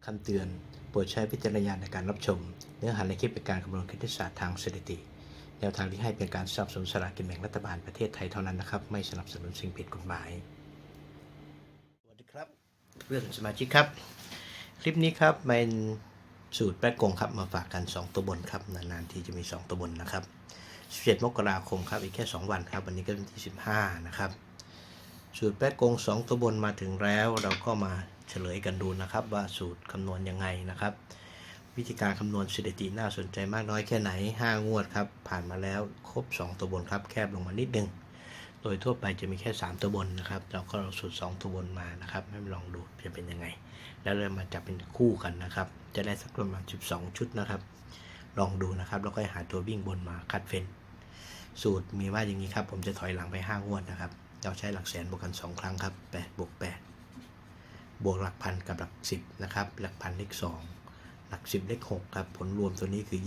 คำเตือนโปรดใช้วิจารณญาณในการรับชมเนื้อหาในคลิปเป็นการคำนวณคณิตศาสตร์ทางสถิติแนวทางที่ให้เป็นการสนับสนุนสลากกินแบ่งรัฐบาลประเทศไทยเท่านั้นนะครับไม่สนับสนุนสิ่งผิดกฎหมายสวัสดีครับเพื่อนสมาชิกครับคลิปนี้ครับเป็นสูตรแปะกงครับมาฝากกัน2ตัวบนครับนานๆที่จะมี2ตัวบนนะครับ17 มกราคมครับอีกแค่2วันครับวันนี้ก็เป็นที่15นะครับสูตรแปะกง2ตัวบนมาถึงแล้วเราก็มาเฉลยกันดูนะครับว่าสูตรคำนวณยังไงนะครับวิธีการคำนวณสถิติน่าสนใจมากน้อยแค่ไหน5งวดครับผ่านมาแล้วครบ2ตัวบนครับแคบลงมานิดนึงโดยทั่วไปจะมีแค่3ตัวบนนะครับเราก็เอาสูตร2ตัวบนมานะครับให้ลองดูจะเป็นยังไงแล้วเรามาจับเป็นคู่กันนะครับจะได้สักประมาณ12ชุดนะครับลองดูนะครับแล้วก็หาตัววิ่งบนมาคัดเฟ้นสูตรมีว่าอย่างนี้ครับผมจะถอยหลังไป5งวดนะครับเราใช้หลักแสนบวกกัน2ครั้งครับ8บวก8บวกหลักพันกับหลัก10นะครับหลักพันเลข2หลัก10เลข6ครับผลรวมตัวนี้คือ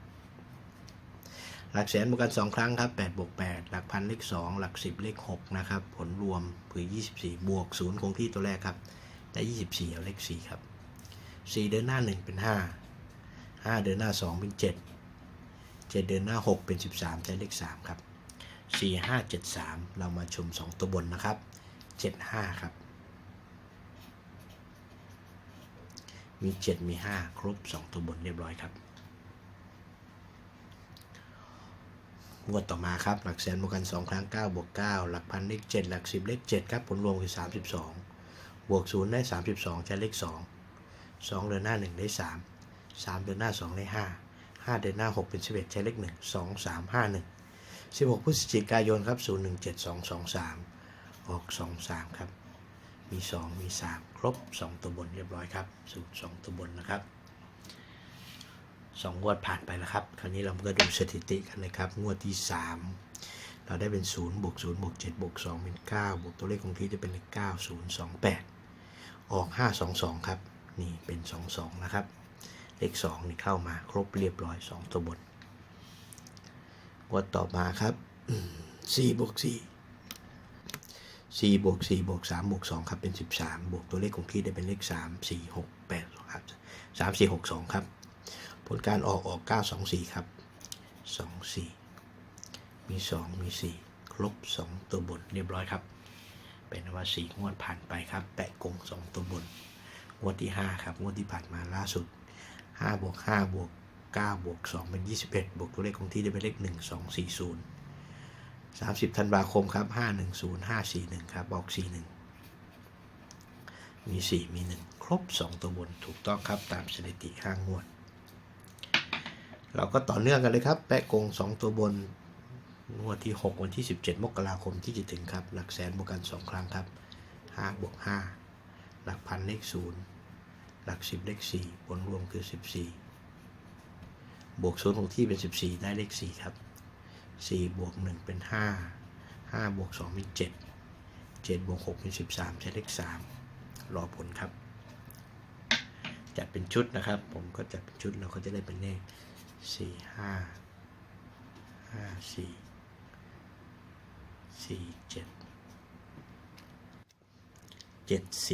24หลักแสนบวกกัน2ครั้งครับ8บวก8หลักพันเลข2หลัก10เลข6นะครับผลรวมคือ24บวก0คงที่ตัวแรกครับได้24เอาเลข4ครับ4เดินหน้า1เป็น5 5เดินหน้า2เป็น7 7เดินหน้า6เป็น13ใช้เลข3ครับ4 5 7 3เรามาชม2ตัวบนนะครับ7 5ครับมี7มี5ครบ2ตัวบนเรียบร้อยครับงวดต่อมาครับหลักแสนบวกกัน2ครั้ง9บวก9หลักพันเลข7หลัก10เลข7ครับผลรวมคือ32บวก0ได้32ใช้เลข2 2เดินหน้า1ได้3 3เดินหน้า2ได้5 5เดินหน้า6เป็น11ใช้เลข1 2 3 5 1 16พฤศจิกายนครับ017223ออก23ครับมี2มี3ครบ2ตัวบนเรียบร้อยครับสูตร2ตัวบนนะครับ2งวดผ่านไปแล้วครับคราวนี้เราก็ดูสถิติกันเลยครับงวดที่3เราได้เป็น0บวก0บวก7บวก2เป็น9บวกตัวเลขคงที่จะเป็นเลข9028ออก522ครับนี่เป็น22นะครับเลข2นี่เข้ามาครบเรียบร้อย2ตัวบนงวดต่อมาครับ4บวก4 4บวก4บวก3บวก2ครับเป็น13บวกตัวเลขคงที่ได้เป็นเลข3 4 6 8ครับ3 4 6 2ครับผลการออก924ครับ24มี2มี4ครบ2ตัวบนเรียบร้อยครับเป็นว่า4งวดผ่านไปครับแปะกง2ตัวบนงวดที่5ครับงวดที่ผ่านมาล่าสุด5บวก5บวก9บวก2เป็น21บวกตัวเลขคงที่ได้เป็นเลข1240 30ธันวาคมครับ510541ครับออก41มี4มี1ครบ2ตัวบนถูกต้องครับตามสถิติ5งวดเราก็ต่อเนื่องกันเลยครับแปะกง2ตัวบนงวดที่6วันที่17มกราคมที่จะถึงครับหลักแสนบวกกัน2ครั้งครับ5บวก5หลักพันเลข0หลัก10เลข4ผลรวมคือ14บวก0คงที่เป็น14ได้เลข4ครับ4บวก1เป็น5 5บวก2เป็น7 7บวก6เป็น13ใช้เลข3รอผลครับจัดเป็นชุดนะครับผมก็จัดเป็นชุดเราก็จะได้เป็นเลข4 5 5 4 4 7 7 4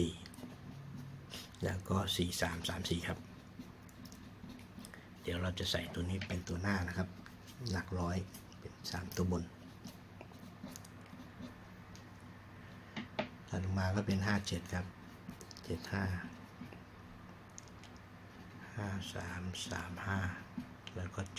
แล้วก็4 3 3 4ครับเดี๋ยวเราจะใส่ตัวนี้เป็นตัวหน้านะครับหลักร้อยเป็น3ตัวบนถัดมาก็เป็น57ครับ75 5335แล้วก็7337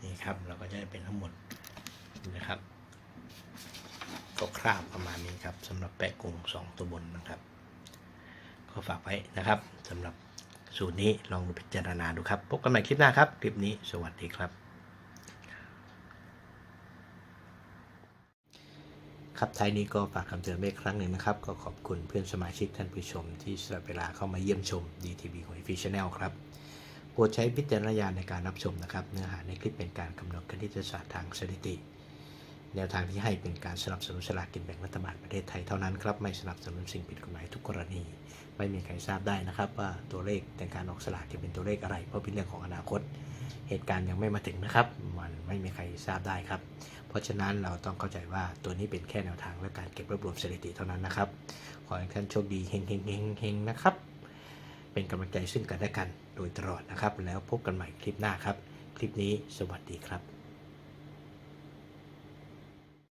นี่ครับเราก็จะได้เป็นทั้งหมดนะครับก็คร่าวประมาณนี้ครับสำหรับแปะกง2ตัวบนนะครับก็ฝากไว้นะครับสำหรับสูตรนี้ลองพิจารณาดูครับพบกันใหม่คลิปหน้าครับคลิปนี้สวัสดีครับครับท้ายนี้ก็ฝากคำเตือนไว้ครั้งหนึ่งนะครับก็ขอบคุณเพื่อนสมาชิกท่านผู้ชมที่สละเวลาเข้ามาเยี่ยมชม DTV หวยฟรี Channel ครับโปรดใช้วิจารณญาณในการรับชมนะครับเนื้อหาในคลิปเป็นการคำนวณคณิตศาสตร์ทางสถิติ แนวทางที่ให้เป็นการสนับสนุนสลากกินแบ่งรัฐบาลประเทศไทยเท่านั้นครับไม่สนับสนุนสิ่งผิดกฎหมายทุกกรณีไม่มีใครทราบได้นะครับว่าตัวเลขในการออกสลากจะเป็นตัวเลขอะไรเพราะเป็นเรื่องของอนาคตเหตุการณ์ยังไม่มาถึงนะครับมันไม่มีใครทราบได้ครับเพราะฉะนั้นเราต้องเข้าใจว่าตัวนี้เป็นแค่แนวทางและการเก็บรวบรวมสถิติเท่านั้นนะครับขอให้ท่านโชคดีเฮงๆนะครับเป็นกำลังใจซึ่งกันและกันโดยตลอดนะครับแล้วพบกันใหม่คลิปหน้าครับคลิปนี้สวัสดีครับ